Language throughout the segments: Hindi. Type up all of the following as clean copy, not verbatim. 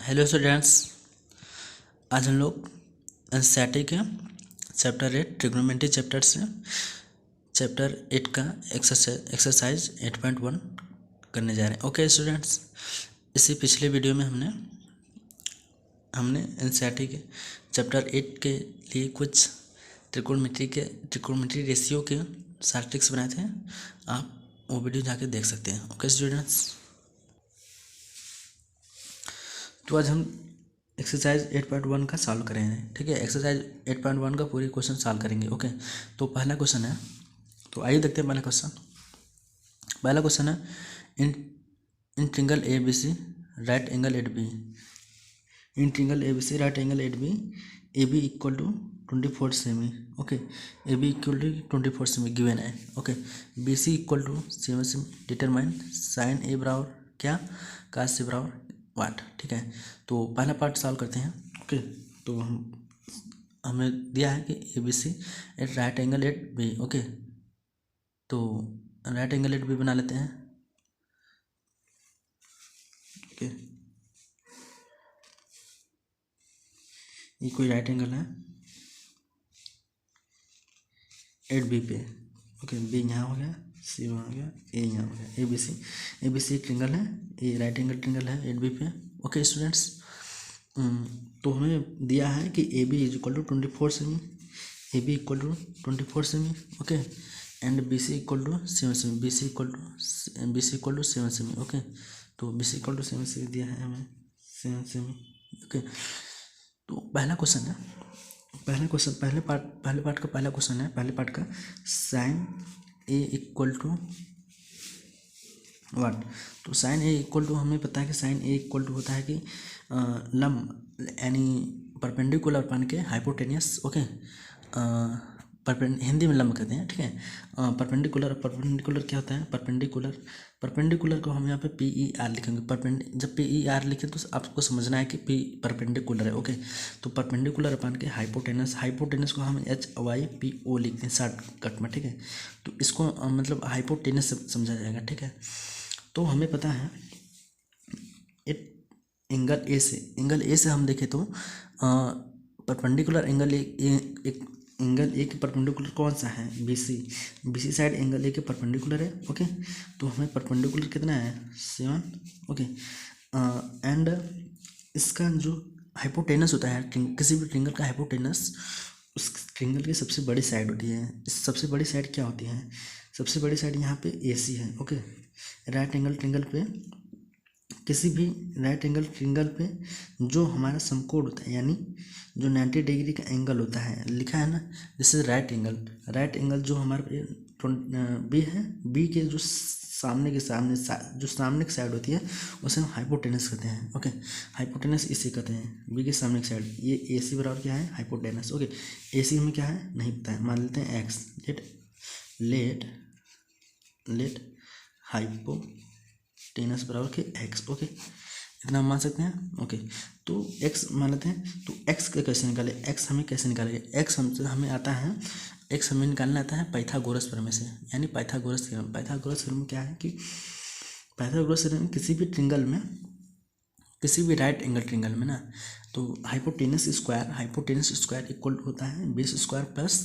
हेलो स्टूडेंट्स, आज हम लोग एनसीईआरटी के चैप्टर 8 ट्रिग्नोमेट्री चैप्टर से चैप्टर 8 का एक्सरसाइज 8.1 करने जा रहे हैं। ओके स्टूडेंट्स, इसी पिछले वीडियो में हमने एनसीईआरटी के चैप्टर 8 के लिए कुछ ट्रिग्नोमेट्री रेशियो के सारे ट्रिक्स बनाए थे। आप वो वीडियो जाके देख सकते हैं। ओके स्टूडेंट्स, तो आज हम एक्सरसाइज 8.1 का सॉल्व करेंगे। ठीक है, एक्सरसाइज 8.1 का पूरी क्वेश्चन सॉल्व करेंगे। ओके, तो पहला क्वेश्चन है, तो आइए देखते हैं पहला क्वेश्चन है in triangle A B C right angle at B. In triangle A B C right angle at B, A B equal to 24 सेमी। Okay, A B equal to 24 सेमी गिवन है। Okay, B C equal to 7 सेमी। डिटरमाइन साइन ए बराबर क्या, कास ए बराबर वाट। ठीक है, तो पहला पार्ट सॉल्व करते हैं। ओके, तो हमें दिया है कि A B C at right angle at B. Okay, तो राइट एंगल एट बी बना लेते हैं। ओके, ये कोई राइट एंगल है एट बी पे। ओके, बी यहाँ हो गया, सी वहाँ हो गया, ए यहाँ हो गया। ए बी सी ट्रिंगल है, ये राइट एंगल ट्रिंगल है एट बी पे। ओके स्टूडेंट्स, तो हमें दिया है कि A B is equal to 24 सेमी, ए बी इक्वल टू 24 सेमी। Okay, and B C equal to 7 सेमी, बी सी इक्वल टू 7 सेमी। ओके, तो बी सी इक्वल टू 7 सेमी दिया है हमें, 7 सेमी। ओके, तो पहला क्वेश्चन पहले पार्ट का पहला क्वेश्चन है। पहले पार्ट का साइन ए इक्वल टू वाट। तो साइन ए इक्वल टू हमें पता है कि साइन ए इक्वल टू होता है कि लंब यानी परपेंडिकुलर पान के हाइपोटेनियस। ओके, हिंदी में लंब कहते हैं। ठीक है, परपेंडिकुलर क्या होता है, परपेंडिकुलर को हम यहाँ पे पी ई आर लिखेंगे। जब पी ई आर लिखें तो आपको समझना है कि पी परपेंडिकुलर है। ओके, तो परपेंडिकुलर पान के हाइपोटेनस को हम एच वाई पी ओ लिखते हैं शॉर्टकट में। ठीक है, तो इसको मतलब हाइपोटेनस समझा जाएगा। ठीक है, तो हमें पता है एंगल ए से हम देखें तो परपेंडिकुलर एंगल एंगल ए के परपेंडिकुलर कौन सा है, B C side angle A के परपेंडिकुलर है। ओके, तो हमें परपेंडिकुलर कितना है, 7। ओके, एंड इसका जो हाइपोटेनस होता है किसी भी ट्रिंगल का हाइपोटेनस उस ट्रिंगल की सबसे बड़ी साइड होती है। सबसे बड़ी साइड क्या होती है, सबसे बड़ी साइड यहाँ पे ए सी है। ओके, राइट एंगल ट्रिंगल पे, किसी भी राइट एंगल ट्रिंगल पे जो हमारा समकोण होता है यानी जो 90 डिग्री का एंगल होता है, लिखा है ना, दिस इज राइट एंगल जो हमारे बी है, बी के जो सामने की साइड होती है उसे हम हाइपोटेनस कहते हैं। ओके, हाइपोटेनस इसे कहते हैं, बी के सामने की साइड। ये ए सी बराबर क्या है, हाइपोटेनस। ओके, ए सी हमें क्या है नहीं पता है, मान लेते हैं एक्स। लेट हाइपोटेनस बराबर के एक्स। ओके, इतना हम मान सकते हैं। ओके, तो एक्स मान लेते हैं। तो एक्स का कैसे निकाले, एक्स हमें कैसे निकालेंगे, एक्स हमें आता है, एक्स हमें निकालना आता है पाइथागोरस प्रमेय से, यानी पाइथागोरस थ्योरम क्या है कि पाइथागोरस थ्योरम किसी भी ट्रिंगल में, किसी भी राइट एंगल ट्रिंगल में ना, तो हाइपोटेनस स्क्वायर इक्वल होता है base square plus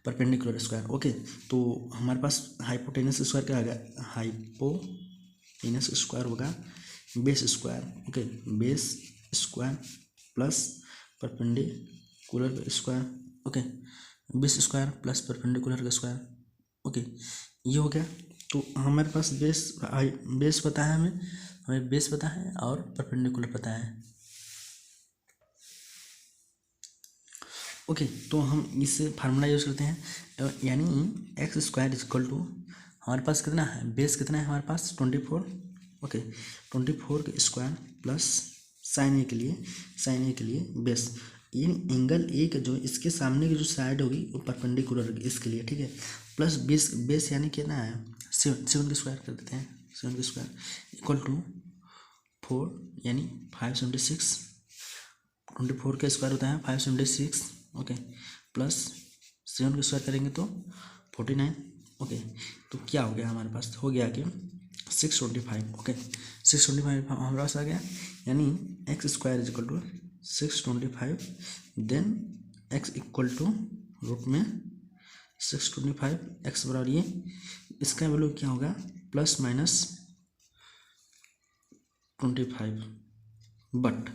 perpendicular square. Okay, तो हमारे पास हाइपोटेनस स्क्वायर क्या आ गया, हाइपोटेनस स्क्वायर होगा base square. Okay, base square plus perpendicular square. Okay, base square plus perpendicular का स्क्वायर। ओके, ये हो गया। तो हमारे पास बेस पता है, हमें बेस पता है और परपेंडिकुलर पता है। ओके, तो हम इससे फार्मूला यूज करते हैं, यानी एक्स स्क्वायर इक्वल टू हमारे पास कितना है, बेस कितना है हमारे पास 24। ओके, 24 के स्क्वायर प्लस साइन ए के लिए बेस, ये एंगल ए का जो इसके सामने की जो साइड होगी वो परपेंडिकुलर होगी इसके लिए। ठीक है, प्लस बेस यानी कितना है 7 के स्क्वायर कर देते हैं, 7 के स्क्वायर इक्वल टू 4 यानी 576। 24 का स्क्वायर होता है 576। ओके, प्लस 7 का स्क्वायर करेंगे तो 49। ओके, तो क्या हो गया हमारे पास, हो गया कि 625। ओके, 625 हमारे पास आ गया। यानी x square is equal to 625, then x equal to root में 625, एक्स बराबर ये, इसका वैल्यू क्या होगा प्लस माइनस 25। बट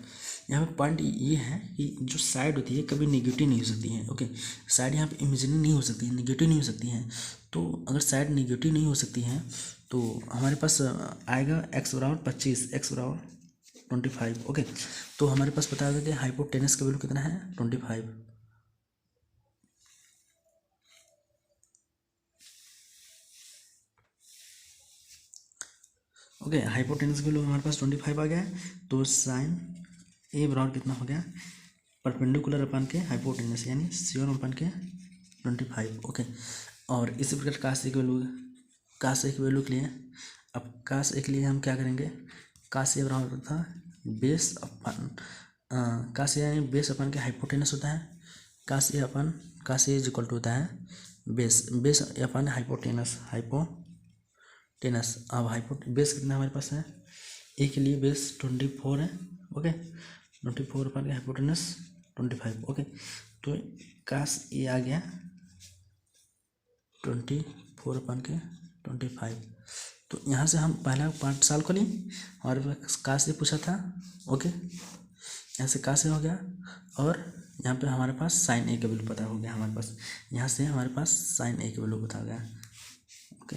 यहाँ पे पॉइंट ये है कि जो साइड होती है कभी नेगेटिव नहीं हो सकती है। ओके, साइड यहाँ पे इमेजिनरी नहीं हो सकती है, नेगेटिव नहीं हो सकती है। तो अगर साइड नेगेटिव नहीं हो सकती है तो हमारे पास आएगा एक्स बराबर 25, एक्स बराबर 25। ओके, तो हमारे पास पता होगा कि हाइपोटेनस का वैल्यू कितना है 25। ओके, हाइपोटेनस का वैल्यू हमारे पास 25 आ गया है। तो साइन ए बराबर कितना हो गया परपेंडिकुलर अपन के हाइपोटेनस यानी C1 अपन के 25। ओके, और इसी प्रकार कास ए की वैल्यू, कास ए की वैल्यू के लिए, अब कास ए के लिए हम क्या करेंगे, कास ए बराबर था बेस अपन, कास ए यानी बेस अपन के हाइपोटेनस होता है, कास ए अपन, कास ए इज इक्वल टू होता है बेस, बेस अपन हाइपोटेनस, हाइपोटेनस। अब बेस कितना हमारे पास है, ए के लिए बेस 24 है। ओके, 24 अपन के हाइपोटेनस 25। ओके, तो कास ए आ गया 24 अपन के 25। तो यहाँ से हम पहला पार्ट सॉल्व कर लिए, हमारे पास कास ए पूछा था। ओके, यहाँ से कास ए हो गया, और यहाँ पे हमारे पास साइन ए का वैल्यू पता हो गया हमारे पास, यहाँ से हमारे पास साइन ए का वैल्यू पता हो गया। ओके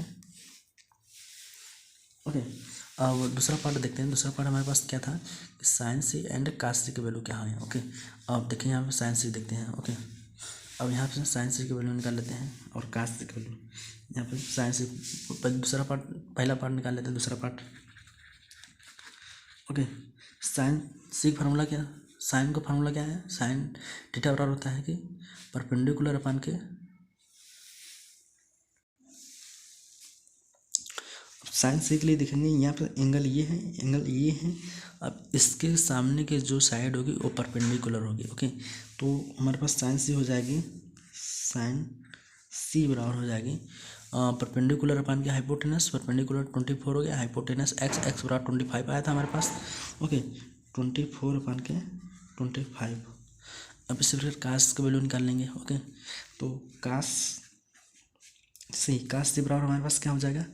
ओके, अब दूसरा पार्ट देखते हैं। दूसरा पार्ट हमारे पास क्या था कि साइन सी एंड कास सी के वैल्यू क्या है। ओके, अब देखिए यहाँ पे साइन सी देखते हैं। ओके, अब यहाँ पे साइन सी की वैल्यू निकाल लेते हैं और कास सी की वैल्यू, यहाँ पे साइन सी दूसरा पार्ट, पहला पार्ट निकाल लेते हैं, दूसरा पार्ट। ओके, साइन सी का फार्मूला क्या, साइन का फार्मूला क्या है, साइन थीटा बराबर होता है कि परपेंडिकुलर अपन के, साइन सी के लिए देखेंगे यहाँ पर एंगल ये है, एंगल ये है। अब इसके सामने के जो साइड होगी वो परपेंडिकुलर होगी। ओके, तो हमारे पास साइन सी हो जाएगी, साइन सी बराबर हो जाएगी परपेंडिकुलर अपन के हाइपोटेनस, परपेंडिकुलर 24 हो गया, हाइपोटेनस एक्स, एक्स बराबर 25 आया था हमारे पास। ओके, 24 अपन के 25। अब इससे फिर कास का वैल्यू निकाल लेंगे। ओके, तो कास सी बराबर हमारे पास क्या हो जाएगा,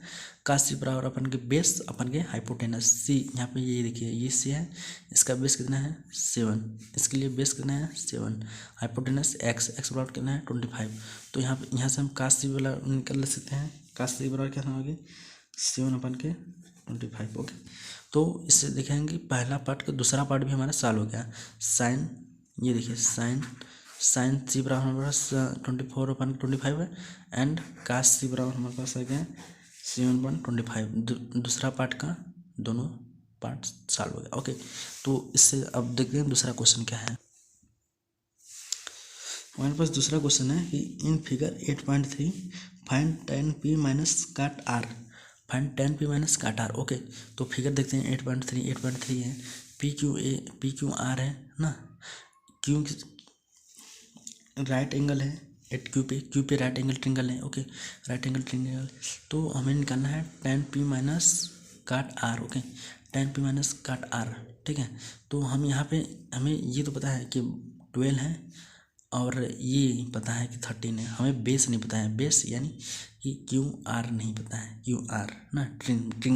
कास सी बराबर अपन के बेस अपन के हाइपोटेनस सी, यहाँ पे ये देखिए ये सी है, इसका बेस कितना है 7, इसके लिए बेस कितना है 7, हाइपोटेनस एक्स, एक्स बराबर कितना है 25। तो यहाँ से हम कास सी वाला निकल सकते हैं, कास सी बराबर क्या होगी 7 अपन के 25। ओके, तो इससे देखेंगे पहला पार्ट का दूसरा पार्ट भी हमारा सॉल्व हो गया। साइन, ये देखिए साइन सी बराबर हमारे पास 24 अपन 25 है, एंड कास सी बराबर हमारे पास आ गया 7.25। दूसरा पार्ट का दोनों पार्ट सॉल्व हो गया। ओके, तो इससे अब देखते हैं दूसरा क्वेश्चन क्या है। हमारे पास दूसरा क्वेश्चन है कि in figure 8.3 find tan p minus cot r, find tan p minus cot r। Okay, तो फिगर देखते हैं 8.3 है, पी क्यू आर है ना, क्यू राइट एंगल है एट क्यू पे राइट एंगल ट्रिंगल है। ओके, राइट एंगल ट्रिंगल, तो हमें निकालना है tan p minus cot r। Okay, tan p minus cot r, ठीक है। तो हम यहाँ पे हमें ये तो पता है कि 12 है, और ये पता है कि 13 है, हमें बेस नहीं पता है, बेस यानी कि क्यू आर नहीं पता है, क्यू आर ना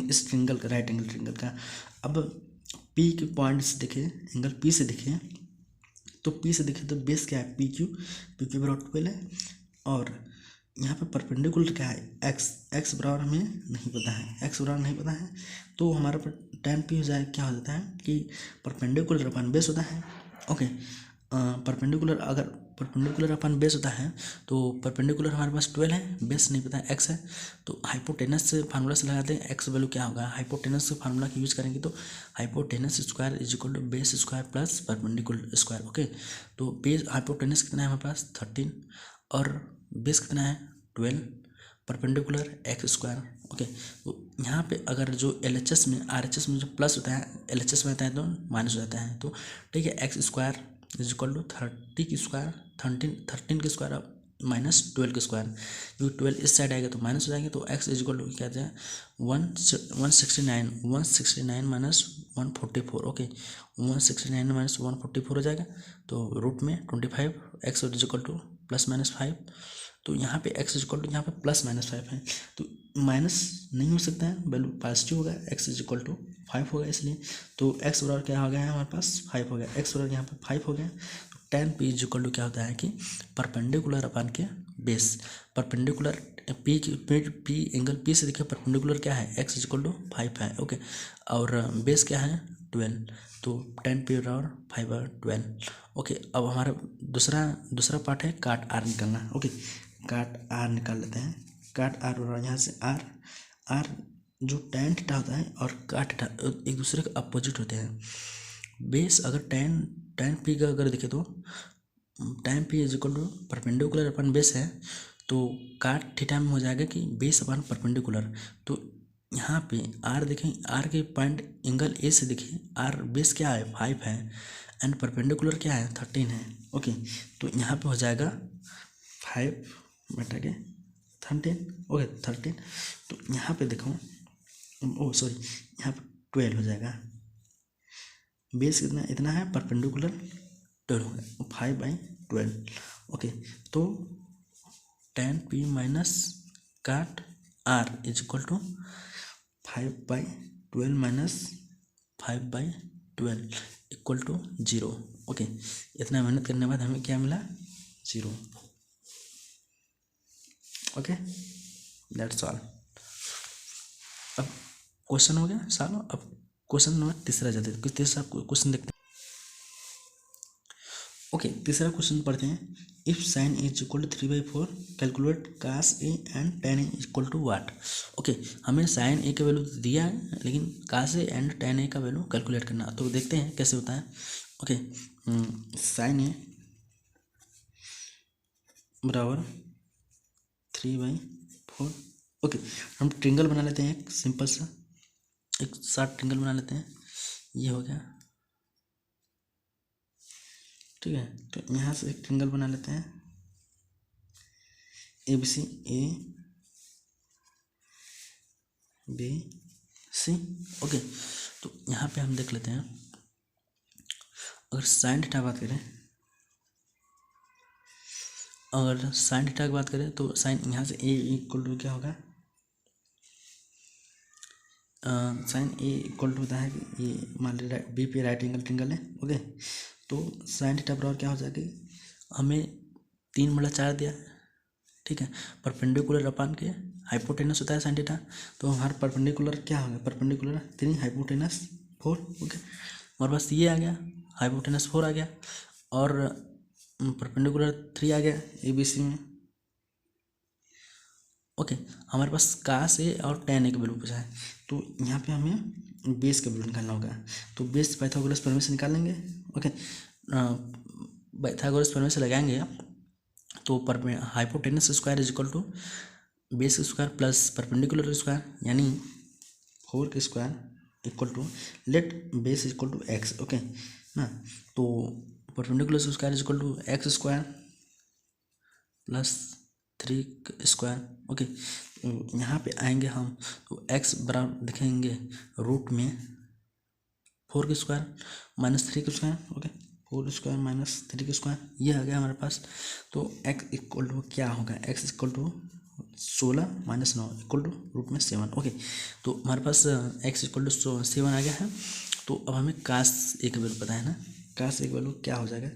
इस ट्रिंगल का, राइट एंगल ट्रिंगल का। अब पी के पॉइंट्स देखें, एंगल पी से देखें, तो पी से देखें तो बेस क्या है पी क्यू बराबर 12 है, और यहाँ पे परपेंडिकुलर क्या है एक्स बराबर हमें नहीं पता है, एक्स बराबर नहीं पता है। तो हमारा tan p हो जाए क्या हो जाता है कि परपेंडिकुलर अपन बेस होता है। ओके, परपेंडिकुलर अगर परपेंडिकुलर अपन बेस होता है तो परपेंडिकुलर हमारे पास 12 है, बेस नहीं पता है एक्स है, तो हाइपोटेनस से फार्मूला से लगाते हैं एक्स वैल्यू क्या होगा, हाइपोटेनस से फार्मूला की यूज करेंगे तो hypotenuse square is equal to base square plus perpendicular square. Okay, तो बेस हाइपोटेनस कितना है हमारे पास 13, और बेस कितना है 12, परपेंडिकुलर एक्स स्क्वायर। ओके, तो यहाँ पे अगर जो LHS में RHS में जो प्लस होता है LHS में आता है तो माइनस हो जाता है, तो ठीक है, x square is equal to 30 की स्क्वायर 13 की स्क्वायर -12 का स्क्वायर, क्योंकि 12 इस साइड आएगा तो माइनस हो जाएंगे, तो x इजिकल टू क्या जाए 169 माइनस 144, ओके 169 माइनस 144 हो जाएगा, तो रूट में 25, x इजिकल टू ±5, तो यहाँ पे x इजिकल टू यहाँ पे ±5 है, तो माइनस नहीं हो सकता है, वैल्यू पॉजिटिव होगा, x इजिकल टू 5 होगा इसलिए, तो x बराबर क्या हो गया है हमारे पास 5 हो गया, x बराबर यहाँ पे 5 हो गया, तो tan p इजिकल टू क्या होता है कि परपेंडिकुलर अपन के base, perpendicular p angle p से देखिए परपेंडिकुलर क्या है x इजिकल टू 5 है, ओके, और बेस क्या है 12, तो tan p बराबर 5/12, ओके। अब हमारा दूसरा पार्ट है काट r निकालना, ओके, काट r निकाल लेते हैं, काट r बराबर यहाँ से r जो tan थीटा होता है और काट थीटा एक दूसरे के अपोजिट होते हैं, बेस अगर tan p का अगर देखें तो tan p is equal to perpendicular अपन बेस है, तो काट थीटा में हो जाएगा कि बेस अपन परपेंडिकुलर, तो यहाँ पे r देखें, r के पॉइंट एंगल ए से देखें, r बेस क्या है 5 है एंड परपेंडिकुलर क्या है 13 है, ओके, तो यहाँ पे हो जाएगा 5/13, ओके 13, तो यहाँ पे देखो सॉरी यहाँ पे 12 हो जाएगा, बेस कितना इतना है परपेंडिकुलर 12 होगा, 5/12, ओके, तो tan p minus cot r is equal to 5/12 minus 5/12 equal to 0, okay, इतना मेहनत करने के बाद हमें क्या मिला 0, ओके, दैट्स ऑल। अब क्वेश्चन हो गया सालो, अब क्वेश्चन नंबर तीसरा जाते हैं, कुछ तीसरा क्वेश्चन देखते हैं, ओके, तीसरा क्वेश्चन पढ़ते हैं, if sine is equal to 3/4 calculate cos A and tan A equal to what, okay, हमें साइन ए का वैल्यू दिया है लेकिन कास ए एंड tan ए का वैल्यू कैलकुलेट करना, तो देखते हैं कैसे होता है, ओके, साइन ए बराबर 3/4, ओके, हम ट्रिंगल बना लेते हैं, एक सिंपल सा एक शार्ट ट्रिंगल बना लेते हैं, ये हो गया, ठीक है, तो यहाँ से एक ट्रिंगल बना लेते हैं ABC ABC, ओके, तो यहाँ पे हम देख लेते हैं, अगर साइन थीटा बात करें, अगर साइन थीटा की बात करें तो साइन यहाँ से A इक्वल टू क्या होगा, साइन A इक्वल टू होता है कि ये मान लीजिए बी पे राइट एंगल ट्रिंगल है, ओके, तो साइन थीटा बराबर क्या हो जाएगी, हमें 3/4 दिया है, ठीक है, परपेंडिकुलर अपन के हाइपोटेनस होता है साइन थीटा, तो हमारा परपेंडिकुलर क्या होगा, परपेंडिकुलर 3 हाइपोटेनस 4, ओके, हमारे पास ये आ गया हाइपोटेनस 4 आ गया और परपेंडिकुलर 3 आ गया ABC में, ओके, हमारे पास कास ए और tan ए का वैल्यू पूछा है, तो यहाँ पे हमें बेस का वैल्यू निकालना होगा, तो बेस पाइथागोरस प्रमेय से निकाल लेंगे, ओके, पाइथागोरस प्रमेय से लगाएंगे तो hypotenuse square is equal to base square plus perpendicular square, यानी 4 का square equal to let base equal to x, okay ना, तो perpendicular square is equal to x square plus 3 square, okay, यहाँ पे आएंगे हम तो x बराबर देखेंगे रूट में 4 का स्क्वायर माइनस 3 का स्क्वायर, ओके, 4 स्क्वायर माइनस 3 का स्क्वायर, ये आ गया हमारे पास, तो x इक्वल टू क्या होगा, x equal to 16 minus 9 equal to root में 7, ओके, तो हमारे पास x इक्वल टू 7 आ गया है, तो अब हमें कास ए का वैल्यू पता है ना, कास ए का वैल्यू क्या हो जाएगा,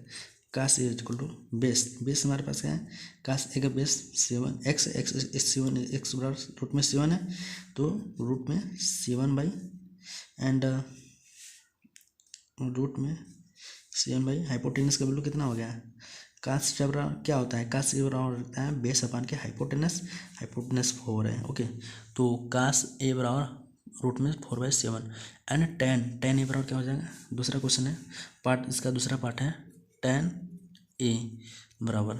कास ए इक्वल टू बेस हमारे पास क्या है, कास ए का बेस 7 x 7 x बराबर रूट में 7 है, तो रूट में 7 एंड रूट में 7 हाइपोटेनस का वैल्यू कितना हो गया, कास ए बराबर क्या होता है, कास ए बराबर होता है बेस अपन के हाइपोटेनस 4 है, ओके, तो कास ए बराबर रूट में 4/7 एंड tan ए बराबर क्या हो जाएगा, दूसरा क्वेश्चन है पार्ट, इसका दूसरा पार्ट है tan ए बराबर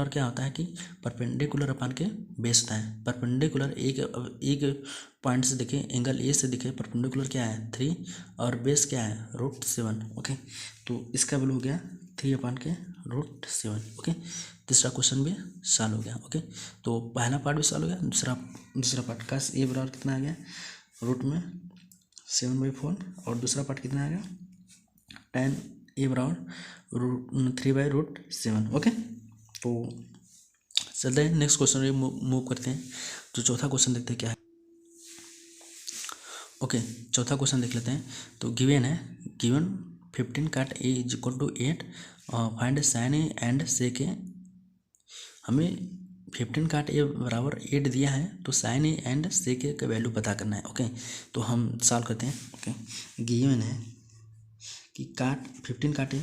क्या होता है कि परपेंडिकुलर अपन के बेस होता है, परपेंडिकुलर एक पॉइंट से देखें, एंगल ए से देखें, परपेंडिकुलर क्या है 3 और बेस क्या है रूट 7, ओके, तो इसका वैल्यू हो गया 3/√7। ओके, तीसरा क्वेश्चन भी सॉल्व हो गया। ओके, तो पहला पार्ट भी सॉल्व हो गया। दूसरा पार्ट का ए बराबर कितना आ गया, रूट में 7/4, और दूसरा पार्ट कितना आ गया, tan ए बराबर 3/√7। ओके, तो चलते हैं नेक्स्ट क्वेश्चन मूव करते हैं। तो चौथा क्वेश्चन देखते हैं क्या है। ओके, चौथा क्वेश्चन देख लेते हैं। तो गिवन है, given 15 cot A is equal to 8, find sine A and sec A. हमें 15 काट ए बराबर 8 दिया है, तो साइन ए एंड सेक ए का वैल्यू पता करना है। ओके, तो हम सॉल्व करते हैं। ओके, गिवन है कि 15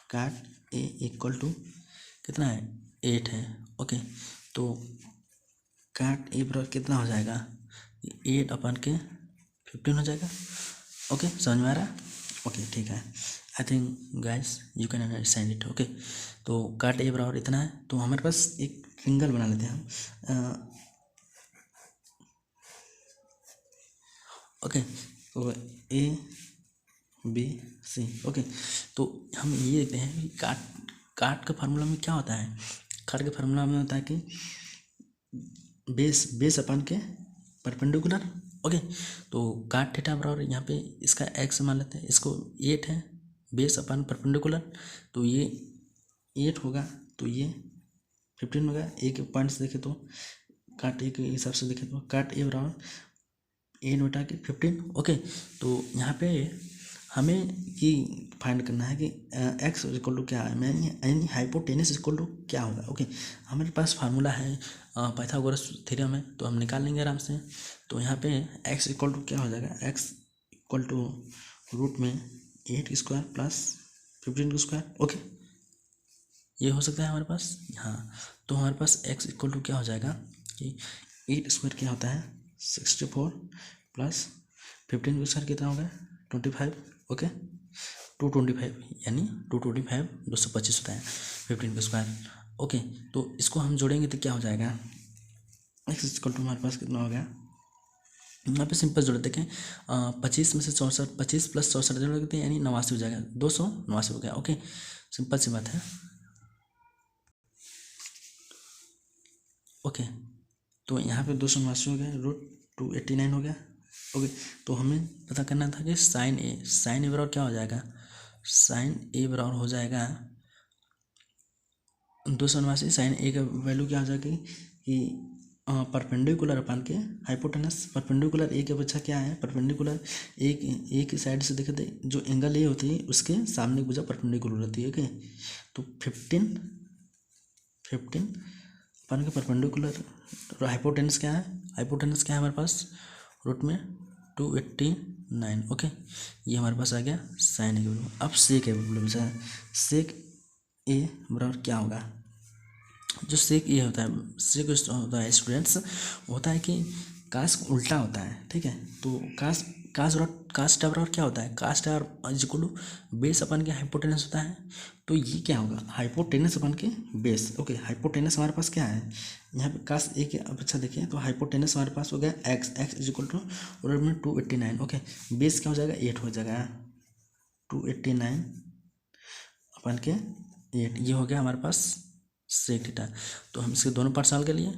काट ए इक्वल टू कितना है, 8 है। ओके, तो काट ए बराबर कितना हो जाएगा, 8/15 हो जाएगा। ओके, समझ में आ रहा है। ओके, ठीक है, I think guys you can understand it. Okay, तो काट ए बराबर इतना है, तो हमारे पास एक ट्रिंगल बना लेते हैं हम। ओके, तो ABC। ओके, तो हम ये देखते हैं कि काट का फार्मूला में क्या होता है। काट के फार्मूला में होता है कि बेस अपन के परपेंडिकुलर। ओके, तो काट थीटा बराबर यहाँ पे इसका x मान लेते हैं, इसको 8 है, बेस अपन परपेंडिकुलर, तो ये 8 होगा, तो ये 15 होगा। ए के पॉइंट से देखें तो, काट ए के हिसाब से देखें तो काट ए बराबर 8/15। ओके, तो यहाँ पे हमें ये फाइंड करना है कि x इक्वल टू क्या है, यानी हाइपोटेनस इक्वल टू क्या होगा। ओके, हमारे पास फार्मूला है पाइथागोरस थ्योरम है, तो हम निकाल लेंगे आराम से। तो यहाँ पे x इक्वल टू क्या हो जाएगा, x इक्वल टू रूट में 8² प्लस 15²। ओके, ये हो सकता है हमारे पास। हाँ, तो हमारे पास x इक्वल टू क्या हो जाएगा कि 8² क्या होता है, 64 प्लस 15² कितना होगा, 25। ओके, 225, यानी 225 225 होता है 15²। ओके, तो इसको हम जोड़ेंगे तो क्या हो जाएगा, x इक्वल टू हमारे पास कितना हो गया, यहाँ पे सिंपल जोड़ देखें, 25 में से 64, 25 प्लस 64 जोड़ देते हैं, यानी 89 हो जाएगा, 289 हो गया। ओके, सिंपल सी बात है। ओके, तो यहाँ पे 289 हो गया, √289 हो गया। ओके, तो हमें पता करना था कि साइन ए बराबर क्या हो जाएगा, साइन ए बराबर हो जाएगा 289। साइन ए का वैल्यू क्या हो जाएगी कि परपेंडिकुलर अपन के हाइपोटेनस, परपेंडिकुलर ए के बच्चा क्या है, परपेंडिकुलर ए की साइड से देखे तो जो एंगल ए होती है उसके सामने की भुजा परपेंडिकुलर होती है। ओके, तो 15 अपन के परपेंडिकुलर, हाइपोटेनस क्या है, हमारे पास रूट में 289। ओके, ये हमारे पास आ गया साइन ए के वैल्यू। अब सेक ए वैल्यू बचा है, सेक ए बराबर क्या होगा, जो सेक ये होता है, सेक होता है स्टूडेंट्स, होता है कि काश उल्टा होता है। ठीक है, तो काश टा बराबर क्या होता है, काश टा इज इक्वल टू बेस अपन के हाइपोटेनस होता है। तो ये क्या होगा, हाइपोटेनस अपन के बेस। ओके, हाइपोटेनस हमारे पास क्या है, यहाँ पे काश ए के अच्छा देखिए, तो हाइपोटेनस हमारे पास हो गया x is equal to root में 289। ओके, बेस क्या हो जाएगा, 8 हो जाएगा, 289 अपन के 8, ये हो गया हमारे पास सेक थीटा। तो हम इसके दोनों पार्ट सॉल्व कर लिए।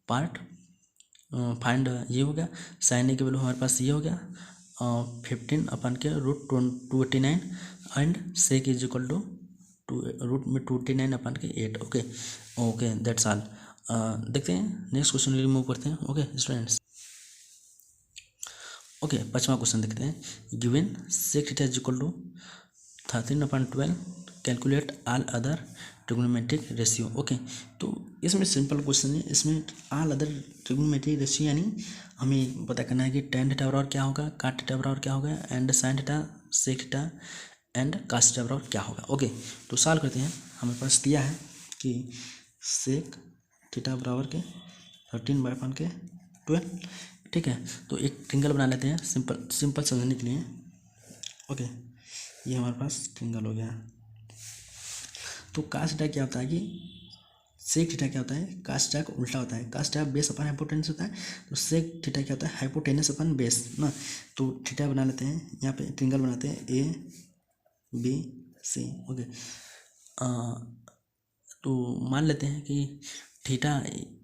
पार्ट फाइंड ये हो गया, साइन ए की वैल्यू हमारे पास ये हो गया 15 अपन के √289 and sec is equal to root में 289 अपन के 8। Okay, that's all. देखते हैं नेक्स्ट क्वेश्चन रिमूव करते हैं। ओके स्टूडेंट्स, ओके, 5वां क्वेश्चन देखते हैं। Given sec theta is equal to 13/12, calculate all other trigonometric ratio. Okay, तो इसमें सिंपल क्वेश्चन है, इसमें ऑल अदर ट्रिग्नोमेट्रिक रेशियो यानी हमें पता करना है कि tan थीटा बराबर क्या होगा, काट थीटा बराबर क्या होगा, and sine theta, sec theta and cos theta बराबर क्या होगा। ओके, तो सॉल्व करते हैं। हमारे पास दिया है कि सेक थीटा बराबर के 13/12। ठीक है, तो एक ट्रिंगल बना लेते हैं सिंपल समझने के लिए। ओके, ये हमारे पास ट्रिंगल हो गया। तो कास थीटा क्या होता है कि सेक थीटा क्या होता है, कास थीटा का उल्टा होता है। कास थीटा बेस अपन हाइपोटेनस होता है, तो सेक थीटा क्या होता है, हाइपोटेनस अपन बेस ना। तो थीटा बना लेते हैं, यहाँ पे ट्रिंगल बनाते हैं, A B सी। ओके, तो मान लेते हैं कि थीटा,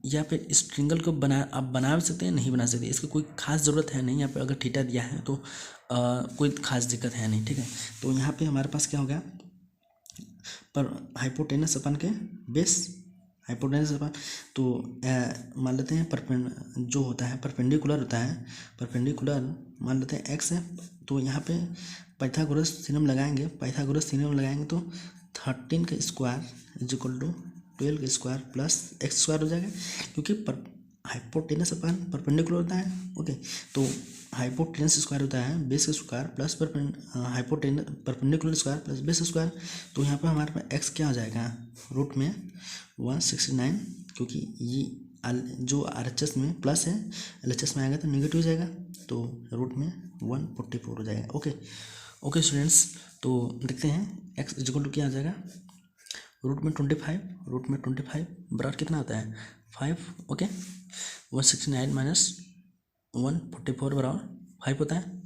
या फिर इस ट्रिंगल को आप बना भी सकते हैं, नहीं बना सकते, इसकी कोई खास ज़रूरत है नहीं। यहाँ पे अगर थीटा दिया है तो कोई खास दिक्कत है नहीं, ठीक है। तो यहाँ पे हमारे पास क्या हो गया, पर हाइपोटेनस अपन के बेस, हाइपोटेनस अपन, तो मान लेते हैं जो होता है परपेंडिकुलर होता है, परपेंडिकुलर मान लेते हैं एक्स है। तो यहाँ पे पाइथागोरस थ्योरम लगाएंगे, पाइथागोरस थ्योरम लगाएंगे तो 13 का स्क्वायर इज इक्वल टू 12 का स्क्वायर प्लस एक्स स्क्वायर हो जाएगा, क्योंकि हाइपोटेनस अपन परपेंडिकुलर होता है। ओके, तो हाइपोटेनस स्क्वायर होता है बेस का square plus hypotenuse perpendicular square plus base square. तो यहाँ पर हमारे पास एक्स क्या हो जाएगा, रूट में 169, क्योंकि ये जो RHS में प्लस है, LHS में आएगा तो नेगेटिव हो जाएगा, तो रूट में 144 हो जाएगा। ओके ओके स्टूडेंट्स, तो देखते हैं एक्स इज इक्वल टू क्या आ जाएगा, रूट में 25, रूट में 25 बराबर कितना होता है 5। ओके, 169 माइनस 144 बराबर 5 होता है।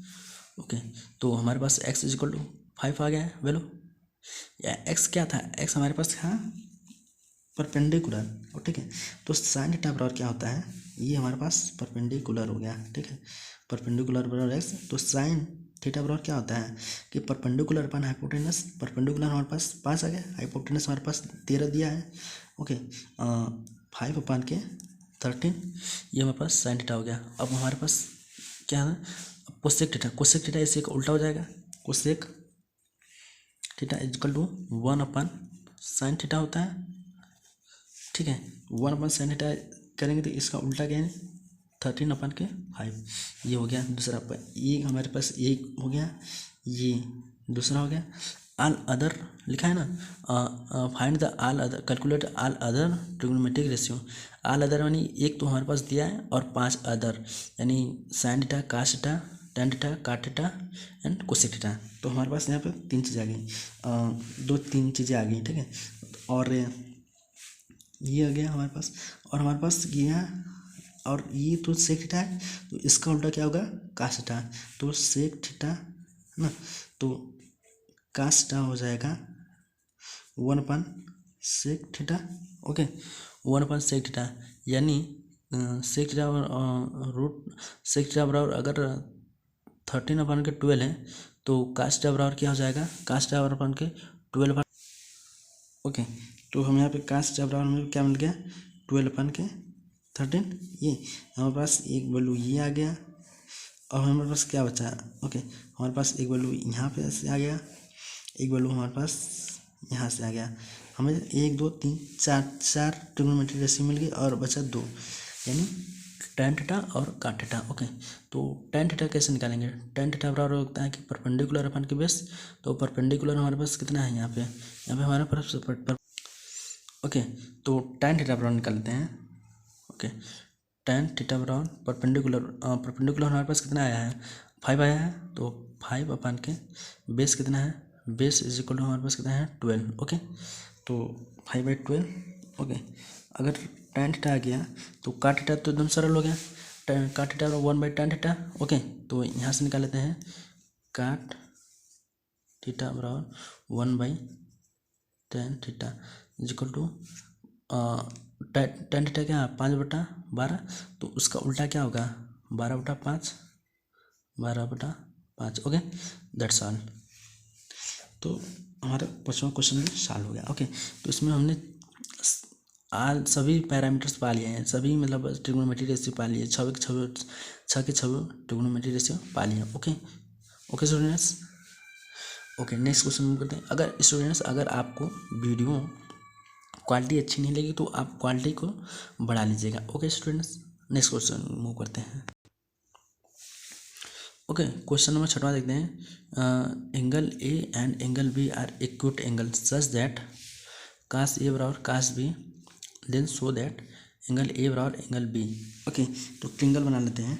ओके, तो हमारे पास x इज इक्वल टू 5 आ गया है वैल्यू, या x क्या था, x हमारे पास था परपेंडिकुलर, और ठीक है। तो साइन थीटा बराबर क्या होता है, ये हमारे पास परपेंडिकुलर हो गया, ठीक है, परपेंडिकुलर बराबर x। तो साइन थीटा बराबर क्या होता है कि परपेंडिकुलर अपन हाइपोटेनस, परपेंडिकुलर हमारे पास 5 आ गया, हाइपोटेनस हमारे पास 13 दिया है। ओके, 5 अपन के 13, ये हमारे पास साइन थीटा हो गया। अब हमारे पास क्या है, कोसेक थीटा, कोसेक थीटा इसे उल्टा हो जाएगा, कोसेक थीटा इक्वल टू 1 अपन साइन थीटा होता है, ठीक है। 1 अपन साइन थीटा करेंगे तो इसका उल्टा क्या है 13 अपन के 5, ये हो गया दूसरा। ये हमारे पास एक हो गया, ये दूसरा हो गया। ऑल अदर लिखा है ना, find the all other, calculate all other trigonometric ratio. All other यानी एक तो हमारे पास दिया है और 5 अदर, यानी sine theta, cos theta, tan theta, cot theta and cosec theta. तो हमारे पास यहाँ पे 3 चीज़ें आ गई, 2-3 चीज़ें आ गई, ठीक है। और ये आ गया हमारे पास, और हमारे पास ये है, और ये तो सेक थीटा है, तो इसका उल्टा क्या होगा कास थीटा। तो सेक थीटा है ना, तो कास थीटा हो जाएगा 1 अपन सेक थीटा। ओके, 1 अपन सेक थीटा, यानी sec theta root sec theta बराबर अगर 13 अपन के 12 है, तो कास थीटा बराबर क्या हो जाएगा, कास थीटा बराबर अपन के 12। ओके, तो हम यहाँ पे कास थीटा बराबर हमें क्या मिल गया 12 अपन के 13। ये हमारे पास एक वैल्यू ये आ गया, और हमारे पास क्या बचा, ओके हमारे पास एक वैल्यू यहाँ पे से आ गया, एक वैल्यू हमारे पास यहाँ से आ गया। हमें 1 2 3 4 ट्रिग्नोमेट्रिक रेशियो मिल गई, और बचा 2, यानी टेन थीटा और काट थीटा। ओके, तो टेन थीटा कैसे निकालेंगे, टेन थीटा बराबर होता है कि परपेंडिकुलर अपन के बेस, तो परपेंडिकुलर हमारे पास कितना है यहाँ पे हमारे पास ओके, तो टेन थीटा बराबर निकालते हैं। ओके, टेन थीटा बराबर परपेंडिकुलर हमारे पास कितना आया है 5 आया है, तो 5 अपन के बेस कितना है, बेस इज इक्वल टू हमारे पास कितना है 12। ओके, तो 5/12। ओके, अगर टेन थीटा आ गया तो काट थीटा तो एकदम सरल हो गया, काट थीटा 1/tan थीटा। ओके, तो यहाँ से निकाल लेते हैं काट थीटा बराबर 1/tan theta is equal to tan theta क्या 5/12, तो उसका उल्टा क्या होगा 12/5, 12/5। Okay, that's all. तो हमारा 5वां क्वेश्चन भी सॉल्व हो गया। ओके, तो इसमें हमने सभी पैरामीटर्स पा लिए हैं, सभी मतलब ट्रिग्नोमेट्रिक रेशियो पा लिए, 6 के 6 ट्रिग्नोमेट्रिक रेशियो पा लिए। Okay okay students, okay next question करते हैं। अगर स्टूडेंट्स अगर आपको वीडियो क्वालिटी अच्छी नहीं लगी तो आप क्वालिटी को बढ़ा लीजिएगा। Okay students, next question move करते हैं। ओके, क्वेश्चन नंबर 6वां देखते हैं। Angle A and angle B are acute angle such that cos A बराबर cos B, then show that angle A बराबर एंगल बी। ओके, तो ट्रिंगल बना लेते हैं।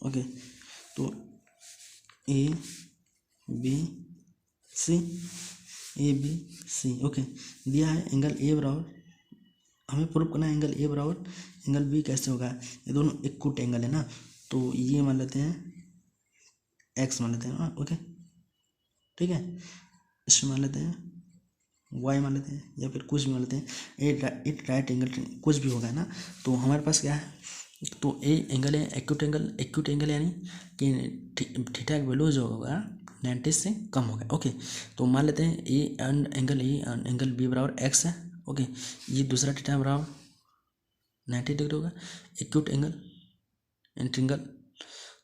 ओके, तो A B C, A B C. Okay, दिया है एंगल ए बराबर, हमें प्रूव करना है एंगल ए बराबर एंगल बी कैसे होगा, ये दोनों एक्यूट एंगल है ना, तो ये मान लेते हैं एक्स मान लेते हैं, ओके ठीक है। इसमें मान लेते हैं वाई मान लेते हैं, या फिर कुछ भी मान लेते हैं, एट राइट एंगल कुछ भी होगा ना। तो हमारे पास क्या है, तो ए एंगल है एक्यूट एंगल यानी कि थीटा की वैल्यू जो होगा 90 से कम होगा, ओके। तो मान लेते हैं ए एंगल बी बराबर एक्स है, ओके। ये दूसरा थीटा बराबर 90 डिग्री होगा, एक्यूट एंगल इंट्रिंगल।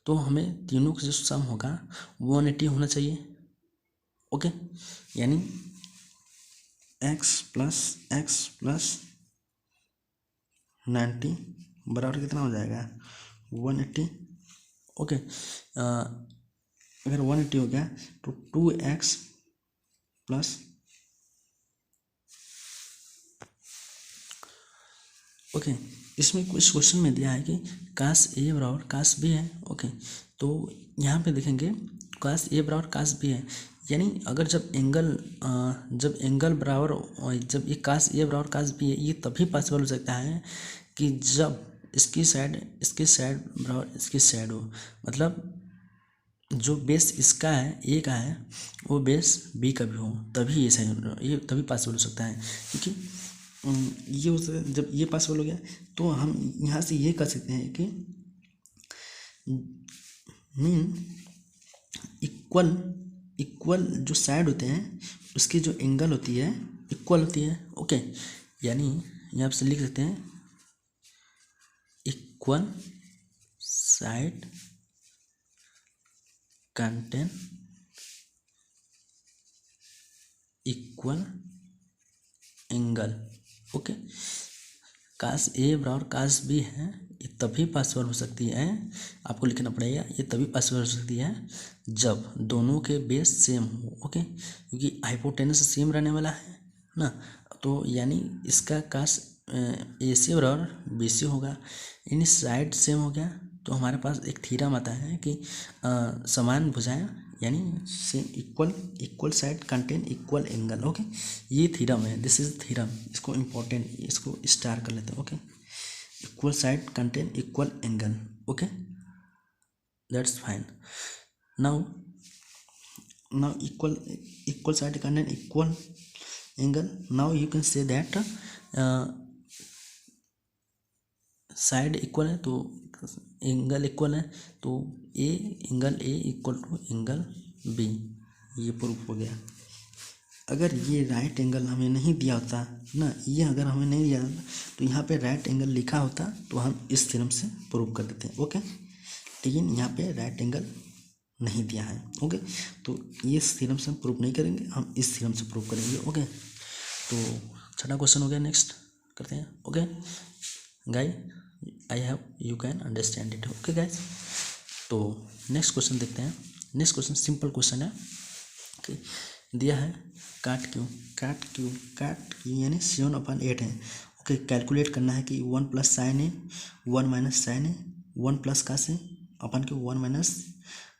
तो हमें तीनों का जो सम होगा 180 होना चाहिए, ओके। यानी x प्लस 90 बराबर कितना हो जाएगा 180, ओके। अगर 180 हो गया तो 2x प्लस, ओके। इसमें कुछ क्वेश्चन में दिया है कि कास ए बराबर कास बी है, ओके। तो यहाँ पे देखेंगे कास ए बराबर कास बी है, यानी अगर जब एंगल बराबर, जब ये कास ए बराबर कास बी है, ये तभी पॉसिबल हो सकता है कि जब इसकी साइड बराबर इसकी साइड हो, मतलब जो बेस इसका है ए का है वो बेस बी का भी हो, तभी ये तभी पॉसिबल हो सकता है। क्योंकि ये जब ये पॉसिबल हो गया तो हम यहाँ से ये कर सकते हैं कि मीन इक्वल जो साइड होते हैं उसकी जो एंगल होती है इक्वल होती है, ओके। यानी यहाँ से लिख सकते हैं equal side contain equal angle, okay. Cos A बराबर कास बी है, ये तभी पॉसिबल हो सकती है, आपको लिखना पड़ेगा, ये तभी पॉसिबल हो सकती है जब दोनों के बेस सेम हो, ओके। क्योंकि हाइपोटेनस सेम रहने वाला है ना, तो यानी इसका कास ए सी बराबर बी सी होगा, यानी साइड सेम हो गया। तो हमारे पास एक थ्योरम आता है कि समान भुजाएं यानी same equal side contain equal angle, okay. ये थ्योरम है, दिस इज थ्योरम, इसको इम्पोर्टेंट, इसको स्टार कर लेते हैं, okay. Equal side contain equal angle, okay, that's fine. Now equal side contain equal angle, now you can say that side equal है तो एंगल इक्वल है, तो angle A equal to angle B, ये प्रूफ हो गया। अगर ये राइट एंगल हमें नहीं दिया होता ना, ये अगर हमें नहीं दिया होता तो यहाँ पे राइट एंगल लिखा होता तो हम इस थ्योरम से प्रूव कर देते हैं, ओके। लेकिन यहाँ पे राइट एंगल नहीं दिया है, ओके। तो ये थ्योरम से हम प्रूव नहीं करेंगे, हम इस थ्योरम से प्रूव करेंगे, ओके। तो छठा क्वेश्चन हो गया, नेक्स्ट करते हैं, okay guys, I have you can understand it, okay guys. तो नेक्स्ट क्वेश्चन देखते हैं। नेक्स्ट क्वेश्चन सिंपल क्वेश्चन है, ओके। दिया है काट क्यू यानी 7/8 है, ओके। कैलकुलेट करना है कि 1 प्लस साइन ए 1 माइनस साइन ए 1 प्लस कास ए अपन के 1 माइनस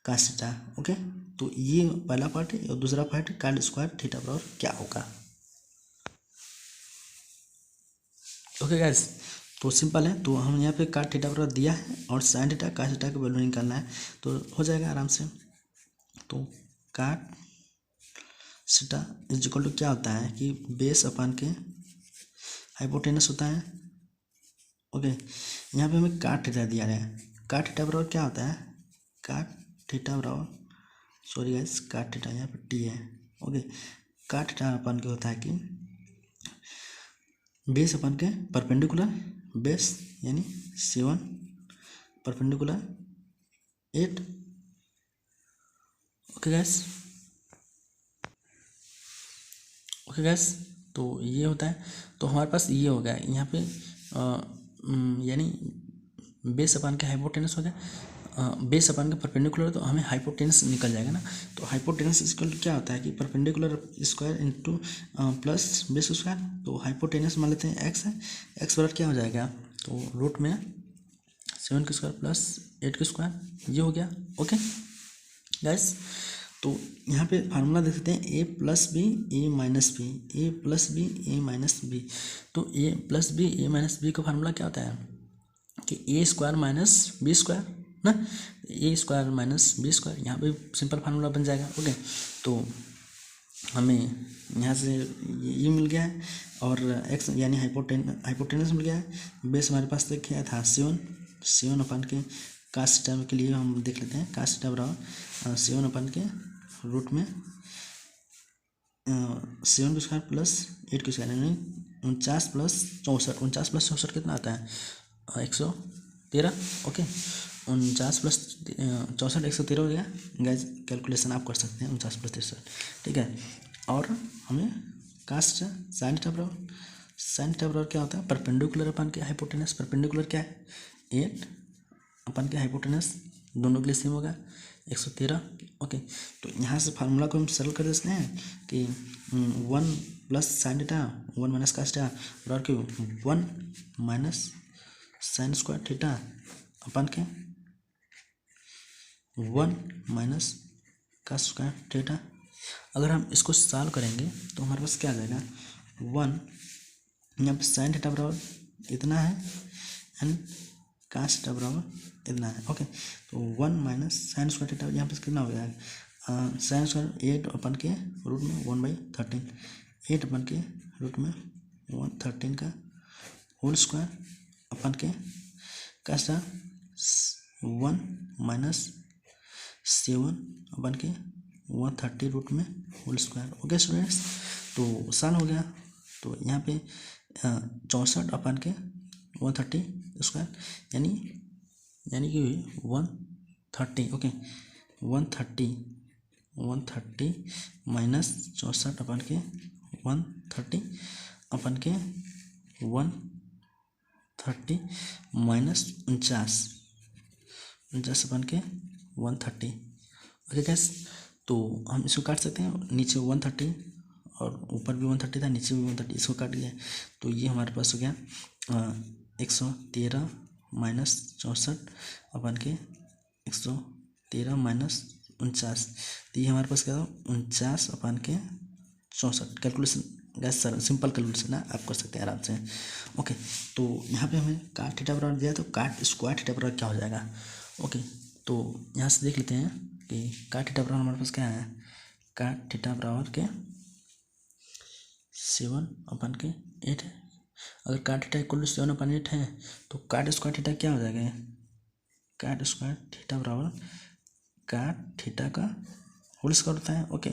कास थीटा, ओके। तो ये पहला पार्ट है और दूसरा पार्ट है काट स्क्वायर थीटा बराबर क्या होगा, ओके गाइस। तो सिंपल है, तो हम यहाँ पे काट थीटा बराबर दिया है और साइन थीटा कास थीटा का वैल्यू निकालना है, तो हो जाएगा आराम से। तो काट थीटा इज इक्वल टू क्या होता है कि बेस अपन के हाइपोटेनस होता है, ओके। यहाँ पे हमें काट थीटा दिया गया है, काट थीटा बराबर क्या होता है, काट थीटा बराबर, सॉरी गाइस, काट थीटा यहाँ पे टी है, ओके। काट थीटा अपन के होता है कि बेस अपन के परपेंडिकुलर बेस यानी 7 perpendicular 8, okay gas, okay gas. तो ये होता है, तो हमारे पास ये हो गया यहाँ पे यानी बेस अपन के हाइपोटेनस हो गया, बेस अपन के परपेंडिकुलर, तो हमें हाइपोटेनस निकल जाएगा ना। तो हाइपोटेनस इक्वल क्या होता है कि perpendicular square into plus base square, तो हाइपोटेनस मान लेते हैं एक्स है, एक्स बराबर क्या हो जाएगा, तो रूट में 7 का स्क्वायर प्लस 8 का स्क्वायर, ये हो गया, ओके गाइस। तो यहाँ पे फार्मूला देख सकते हैं ए प्लस बी ए माइनस बी, ए प्लस बी ए माइनस बी। तो ए प्लस बी ए माइनस बी का फार्मूला क्या होता है कि ए स्क्वायर माइनस बी स्क्वायर, ना, ए स्क्वायर माइनस बी स्क्वायर, यहाँ पे सिंपल फार्मूला बन जाएगा। ओके, तो हमें यहाँ से ये मिल गया है और एक्स यानी हाइपोटेनस मिल गया है। बेस हमारे पास तो क्या था, सेवन अपन के कास थीटा के लिए हम देख लेते हैं। कास थीटा बराबर 7 अपन के रूट में 7 स्क्वायर प्लस 8 स्क्वायर यानी 49 प्लस 64। 49 प्लस 64 कितना आता है, 113। ओके, 49 प्लस 64 113 हो गया। गैस कैलकुलेशन आप कर सकते हैं, 49 प्लस 63, ठीक है। और हमें कास्ट साइन थीटा बराबर क्या होता है, परपेंडिकुलर अपन के हाइपोटेनस। परपेंडिकुलर क्या है, 8 अपन के हाइपोटेनस, दोनों के लिए सेम होगा 113। ओके, तो यहाँ से फार्मूला को हम सरल कर देते हैं कि 1 plus sine theta 1 minus cos theta बराबर कि 1 माइनस साइन स्क्वायर थीटा अपन के 1 माइनस कास स्क्वायर थीटा। अगर हम इसको सॉल्व करेंगे तो हमारे पास क्या आ जाएगा, 1 यहाँ पे साइन थीटा बराबर इतना है एंड कास थीटा बराबर इतना है। ओके, तो 1 माइनस साइन स्क्वायर थीटा यहाँ पे कितना हो जाएगा, साइन स्क्वायर 8 अपन के रूट में 1/13, 8 अपन के रूट में 113 का होल स्क्वायर अपन के कास थीटा 1 माइनस 7 अपन के 130 रूट में होल स्क्वायर। ओके स्टूडेंट्स, तो साल हो गया। तो यहाँ पे 64 अपन के 130 स्क्वायर यानी कि 130। ओके, 130 माइनस 64 अपन के 130 अपन के 130 माइनस 49 अपन के 130। ओके गैस, तो हम इसको काट सकते हैं, नीचे 130 और ऊपर भी 130 था, नीचे भी 130, इसको काट दिया तो ये हमारे पास हो गया 113 माइनस 64 अपन के 113 माइनस 49, तो ये हमारे पास क्या था 49 अपन के 64। Calculation gas sir simple calculation है, आप कर सकते हैं आराम से। ओके, तो यहाँ पे हमें काट थीटा बराबर दिया है, तो काट स्क्वायर थीटा बराबर क्या हो जाएगा। ओके, तो यहाँ से देख लेते हैं कि काट थीटा बराबर हमारे पास क्या है, काट थीटा बराबर के 7 अपन के 8 है। अगर काट थीटा इक्वल टू 7 अपन 8 है तो काट स्क्वायर थीटा क्या हो जाएगा, काट स्क्वायर थीटा बराबर काट थीटा का होल स्क्वायर होता है। ओके,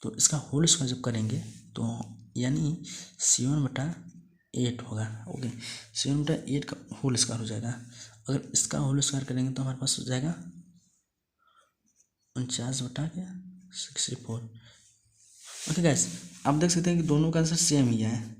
तो इसका होल स्क्वायर जब करेंगे तो यानी 7/8 होगा। ओके, 7/8 का होल स्क्वायर हो जाएगा। अगर इसका होल स्क्वायर करेंगे तो हमारे पास हो जाएगा 49/64। ओके गाइस, आप देख सकते हैं कि दोनों का आंसर सेम ही है।